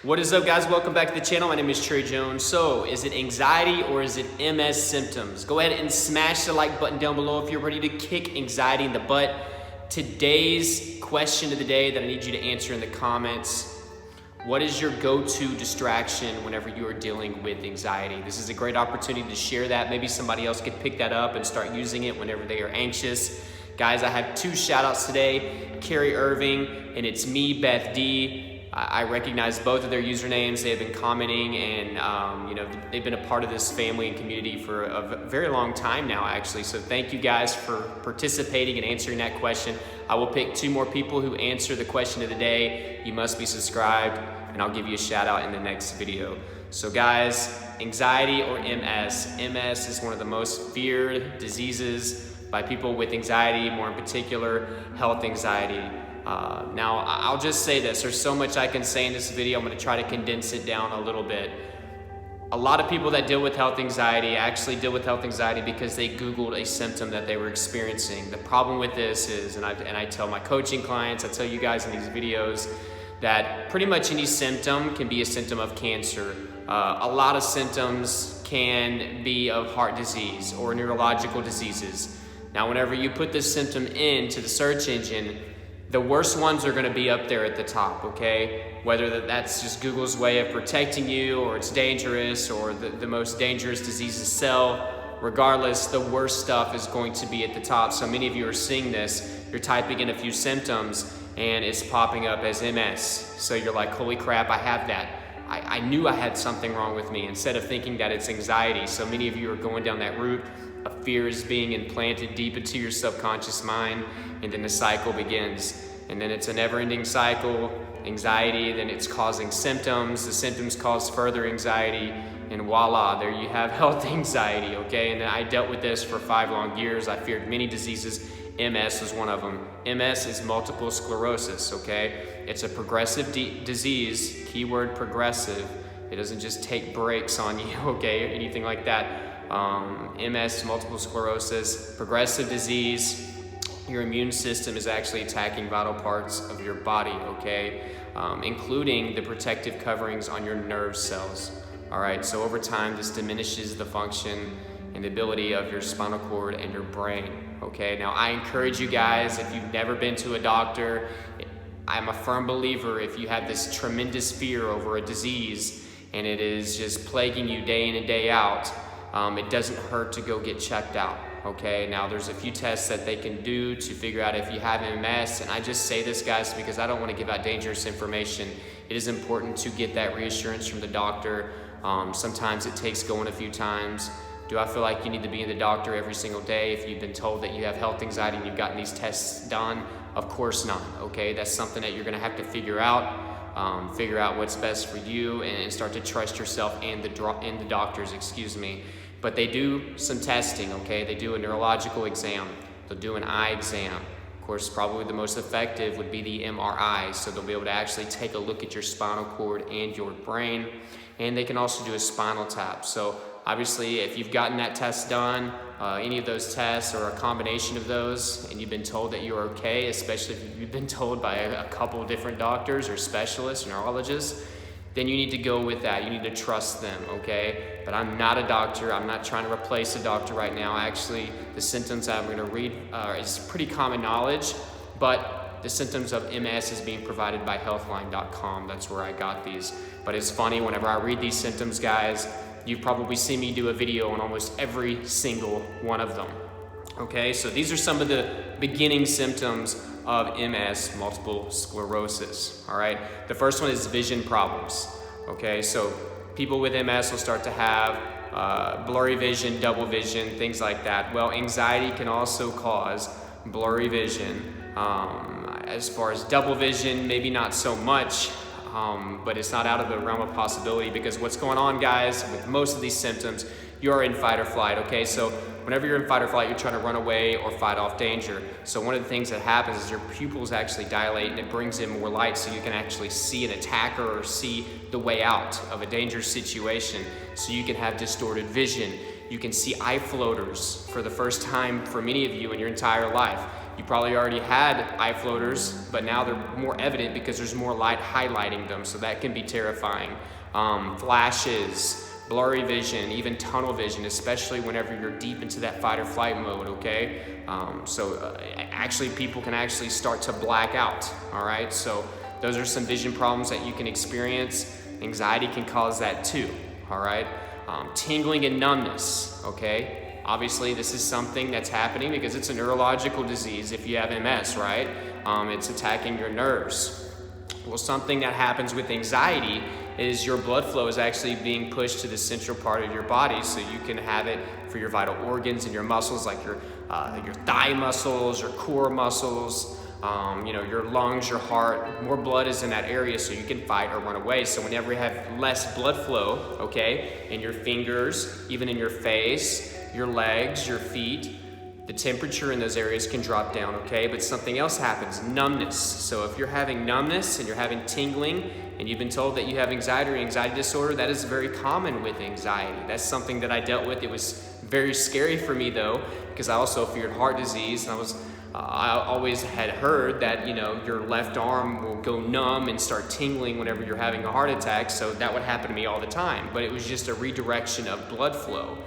What is up, guys? Welcome back to the channel. My name is Trey Jones. So, is it anxiety or is it MS symptoms? Go ahead and smash the like button down below if you're ready to kick anxiety in the butt. Today's question of the day that I need you to answer in the comments: what is your go-to distraction whenever you are dealing with anxiety? This is a great opportunity to share that. Maybe somebody else could pick that up and start using it whenever they are anxious. Guys, I have two shout outs today, Carrie Irving and it's me, Beth D. I recognize both of their usernames. They have been commenting and they've been a part of this family and community for a very long time now, actually. So thank you guys for participating and answering that question. I will pick two more people who answer the question of the day. You must be subscribed and I'll give you a shout out in the next video. So guys, anxiety or MS? MS is one of the most feared diseases by people with anxiety, more in particular, health anxiety. Now, I'll just say this. There's so much I can say in this video. I'm going to try to condense it down a little bit. A lot of people that deal with health anxiety actually deal with health anxiety because they Googled a symptom that they were experiencing. The problem with this is, and I tell my coaching clients, I tell you guys in these videos, that pretty much any symptom can be a symptom of cancer. A lot of symptoms can be of heart disease or neurological diseases. Now, whenever you put this symptom into the search engine, the worst ones are going to be up there at the top, okay? Whether that's just Google's way of protecting you, or it's dangerous, or the most dangerous diseases sell, regardless, the worst stuff is going to be at the top. So many of you are seeing this, you're typing in a few symptoms, and it's popping up as MS. So you're like, holy crap, I have that. I knew I had something wrong with me, instead of thinking that it's anxiety. So many of you are going down that route. A fear is being implanted deep into your subconscious mind, and then the cycle begins. And then it's a never-ending cycle, anxiety, then it's causing symptoms, the symptoms cause further anxiety, and voila, there you have health anxiety, okay? And I dealt with this for 5 long years. I feared many diseases. MS was one of them. MS is multiple sclerosis, okay? It's a progressive disease, keyword progressive. It doesn't just take breaks on you, okay, or anything like that. MS, multiple sclerosis, progressive disease. Your immune system is actually attacking vital parts of your body, okay? Including the protective coverings on your nerve cells. All right, so over time, this diminishes the function and the ability of your spinal cord and your brain, okay? Now, I encourage you guys, if you've never been to a doctor, I'm a firm believer, if you have this tremendous fear over a disease and it is just plaguing you day in and day out, it doesn't hurt to go get checked out, okay? Now, there's a few tests that they can do to figure out if you have MS, and I just say this, guys, because I don't want to give out dangerous information. It is important to get that reassurance from the doctor. Sometimes it takes going a few times. Do I feel like you need to be in the doctor every single day if you've been told that you have health anxiety and you've gotten these tests done? Of course not, okay? That's something that you're gonna have to figure out what's best for you and start to trust yourself and the doctors, excuse me. But they do some testing, okay? They do a neurological exam. They'll do an eye exam. Of course, probably the most effective would be the MRI. So they'll be able to actually take a look at your spinal cord and your brain. And they can also do a spinal tap. So obviously, if you've gotten that test done, any of those tests or a combination of those, and you've been told that you're okay, especially if you've been told by a couple of different doctors or specialists, neurologists, then you need to go with that. You need to trust them, okay? But I'm not a doctor. I'm not trying to replace a doctor right now. Actually, the symptoms I'm going to read is pretty common knowledge, but the symptoms of MS is being provided by healthline.com. That's where I got these. But it's funny, whenever I read these symptoms, guys, you've probably seen me do a video on almost every single one of them. Okay, so these are some of the beginning symptoms of MS, multiple sclerosis, all right? The first one is vision problems, okay? So people with MS will start to have blurry vision, double vision, things like that. Well, anxiety can also cause blurry vision. As far as double vision, maybe not so much, but it's not out of the realm of possibility, because what's going on, guys, with most of these symptoms, you're in fight or flight, okay? So whenever you're in fight or flight, you're trying to run away or fight off danger. So one of the things that happens is your pupils actually dilate, and it brings in more light so you can actually see an attacker or see the way out of a dangerous situation. So you can have distorted vision. You can see eye floaters for the first time for many of you in your entire life. You probably already had eye floaters, but now they're more evident because there's more light highlighting them, so that can be terrifying. Flashes, blurry vision, even tunnel vision, especially whenever you're deep into that fight or flight mode, okay? Actually, people can actually start to black out, all right? So those are some vision problems that you can experience. Anxiety can cause that too, all right? Tingling and numbness, okay? Obviously, this is something that's happening because it's a neurological disease if you have MS, right? It's attacking your nerves. Well, something that happens with anxiety is your blood flow is actually being pushed to the central part of your body, so you can have it for your vital organs and your muscles, like your thigh muscles, your core muscles, your lungs, your heart. More blood is in that area, so you can fight or run away. So whenever you have less blood flow, okay, in your fingers, even in your face, your legs, your feet, the temperature in those areas can drop down, okay? But something else happens, numbness. So if you're having numbness and you're having tingling and you've been told that you have anxiety or anxiety disorder, that is very common with anxiety. That's something that I dealt with. It was very scary for me though, because I also feared heart disease, and I always had heard that, your left arm will go numb and start tingling whenever you're having a heart attack, so that would happen to me all the time. But it was just a redirection of blood flow.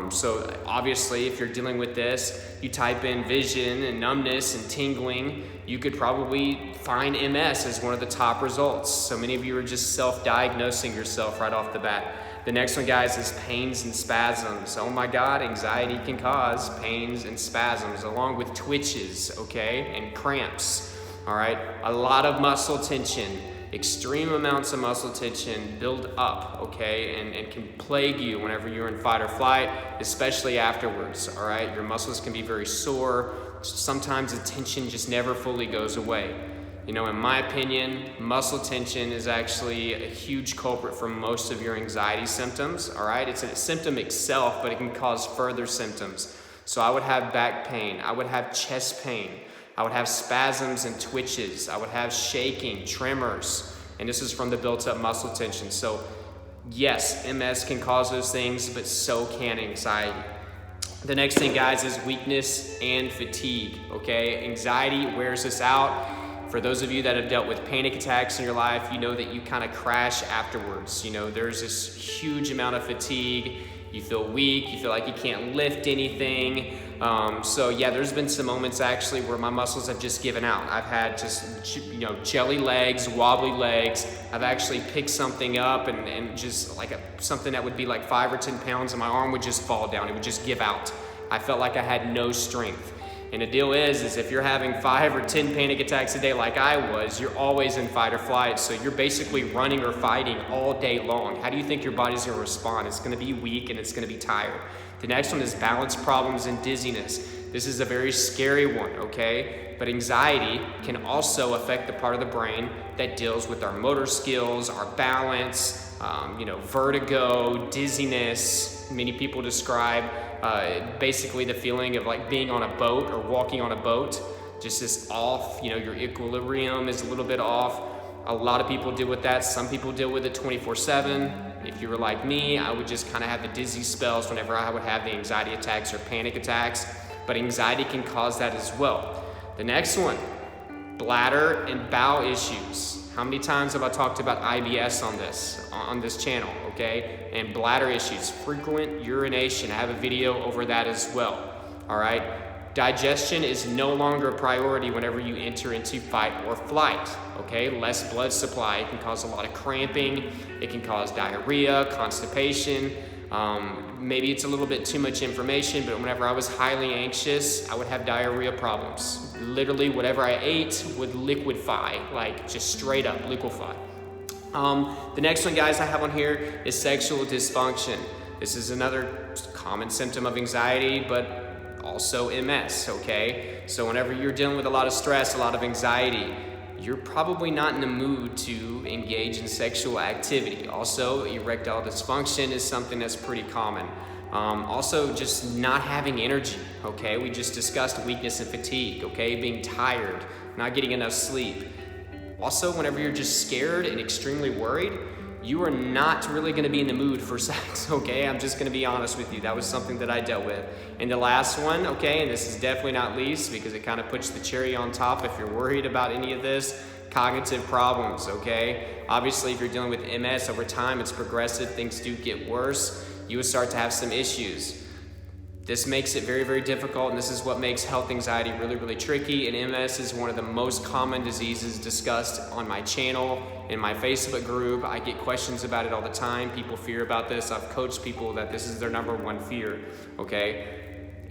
So obviously, if you're dealing with this, you type in vision and numbness and tingling, you could probably find MS as one of the top results. So many of you are just self-diagnosing yourself right off the bat. The next one, guys, is pains and spasms. Oh my God, anxiety can cause pains and spasms along with twitches, okay, and cramps, all right? A lot of muscle tension. Extreme amounts of muscle tension build up, okay, and can plague you whenever you're in fight or flight, especially afterwards, all right? Your muscles can be very sore. Sometimes the tension just never fully goes away. In my opinion, muscle tension is actually a huge culprit for most of your anxiety symptoms, all right? It's a symptom itself, but it can cause further symptoms. So I would have back pain. I would have chest pain. I would have spasms and twitches. I would have shaking, tremors, and this is from the built-up muscle tension. So yes, MS can cause those things, but so can anxiety. The next thing, guys, is weakness and fatigue, okay? Anxiety wears us out. For those of you that have dealt with panic attacks in your life, you know that you kind of crash afterwards. There's this huge amount of fatigue. You feel weak, you feel like you can't lift anything. So yeah, there's been some moments actually where my muscles have just given out. I've had just, jelly legs, wobbly legs. I've actually picked something up and just like something that would be like 5 or 10 pounds, and my arm would just fall down. It would just give out. I felt like I had no strength. And the deal is if you're having 5 or 10 panic attacks a day like I was, you're always in fight or flight. So you're basically running or fighting all day long. How do you think your body's gonna respond? It's gonna be weak and it's gonna be tired. The next one is balance problems and dizziness. This is a very scary one, okay? But anxiety can also affect the part of the brain that deals with our motor skills, our balance, vertigo, dizziness. Many people describe basically the feeling of like being on a boat or walking on a boat, just this off, your equilibrium is a little bit off. A lot of people deal with that. Some people deal with it 24/7. If you were like me, I would just kind of have the dizzy spells whenever I would have the anxiety attacks or panic attacks, but anxiety can cause that as well. The next one, bladder and bowel issues. How many times have I talked about IBS on this channel, okay? And bladder issues, frequent urination. I have a video over that as well, all right? Digestion is no longer a priority whenever you enter into fight or flight, okay? Less blood supply, it can cause a lot of cramping, it can cause diarrhea, constipation. Maybe it's a little bit too much information, but whenever I was highly anxious, I would have diarrhea problems. Literally, whatever I ate would liquefy, like just straight up liquefy. The next one, guys, I have on here is sexual dysfunction. This is another common symptom of anxiety, but also MS, okay? So whenever you're dealing with a lot of stress, a lot of anxiety, you're probably not in the mood to engage in sexual activity. Also, erectile dysfunction is something that's pretty common. Also, just not having energy, okay? We just discussed weakness and fatigue, okay? Being tired, not getting enough sleep. Also, whenever you're just scared and extremely worried, you are not really gonna be in the mood for sex, okay? I'm just gonna be honest with you. That was something that I dealt with. And the last one, okay, and this is definitely not least because it kind of puts the cherry on top if you're worried about any of this, cognitive problems, okay? Obviously, if you're dealing with MS over time, it's progressive, things do get worse, you will start to have some issues. This makes it very, very difficult, and this is what makes health anxiety really, really tricky. And MS is one of the most common diseases discussed on my channel, in my Facebook group. I get questions about it all the time. People fear about this. I've coached people that this is their number one fear, okay?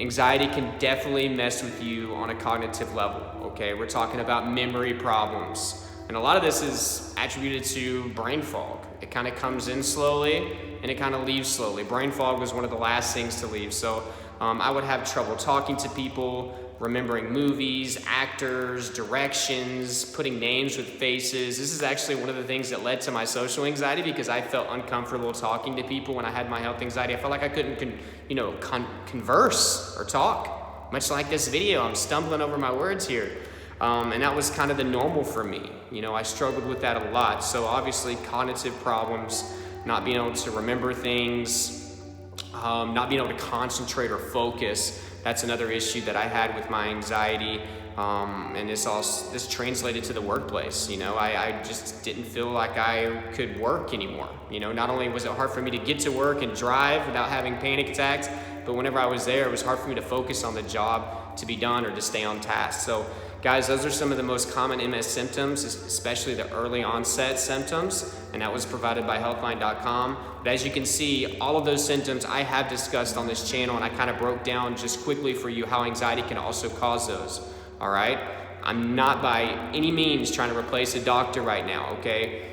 Anxiety can definitely mess with you on a cognitive level, okay? We're talking about memory problems. And a lot of this is attributed to brain fog. It kind of comes in slowly and it kind of leaves slowly. Brain fog was one of the last things to leave. So I would have trouble talking to people, remembering movies, actors, directions, putting names with faces. This is actually one of the things that led to my social anxiety because I felt uncomfortable talking to people when I had my health anxiety. I felt like I couldn't converse or talk. Much like this video, I'm stumbling over my words here. And that was kind of the normal for me. I struggled with that a lot. So obviously cognitive problems, not being able to remember things, not being able to concentrate or focus. That's another issue that I had with my anxiety. And this translated to the workplace. I just didn't feel like I could work anymore. Not only was it hard for me to get to work and drive without having panic attacks, but whenever I was there, it was hard for me to focus on the job to be done or to stay on task. So guys, those are some of the most common MS symptoms, especially the early onset symptoms, and that was provided by healthline.com. But as you can see, all of those symptoms I have discussed on this channel, and I kind of broke down just quickly for you how anxiety can also cause those, all right? I'm not by any means trying to replace a doctor right now, okay?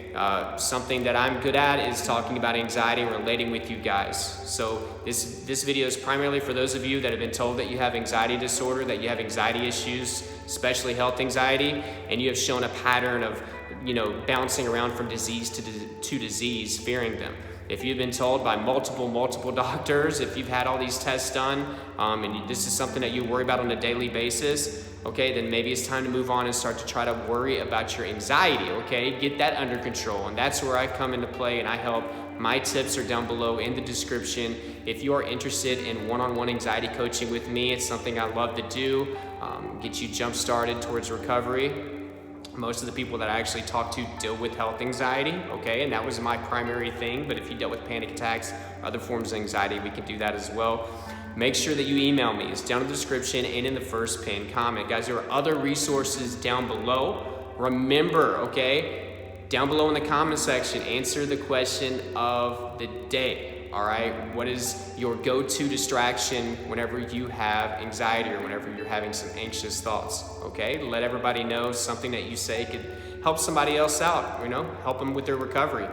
Something that I'm good at is talking about anxiety and relating with you guys. So this video is primarily for those of you that have been told that you have anxiety disorder, that you have anxiety issues, especially health anxiety, and you have shown a pattern of bouncing around from disease to disease, fearing them. If you've been told by multiple doctors, if you've had all these tests done, and this is something that you worry about on a daily basis, okay, then maybe it's time to move on and start to try to worry about your anxiety, okay? Get that under control, and that's where I come into play and I help. My tips are down below in the description. If you are interested in one-on-one anxiety coaching with me, it's something I love to do, get you jump-started towards recovery. Most of the people that I actually talk to deal with health anxiety, okay? And that was my primary thing, but if you dealt with panic attacks, other forms of anxiety, we can do that as well. Make sure that you email me. It's down in the description and in the first pinned comment. Guys, there are other resources down below. Remember, okay, down below in the comment section, answer the question of the day, all right? What is your go-to distraction whenever you have anxiety or whenever you're having some anxious thoughts, okay? Let everybody know something that you say could help somebody else out, help them with their recovery.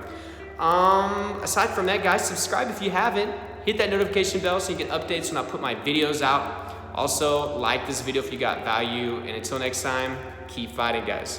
Aside from that, guys, subscribe if you haven't. Hit that notification bell so you get updates when I put my videos out. Also, like this video if you got value. And until next time, keep fighting, guys.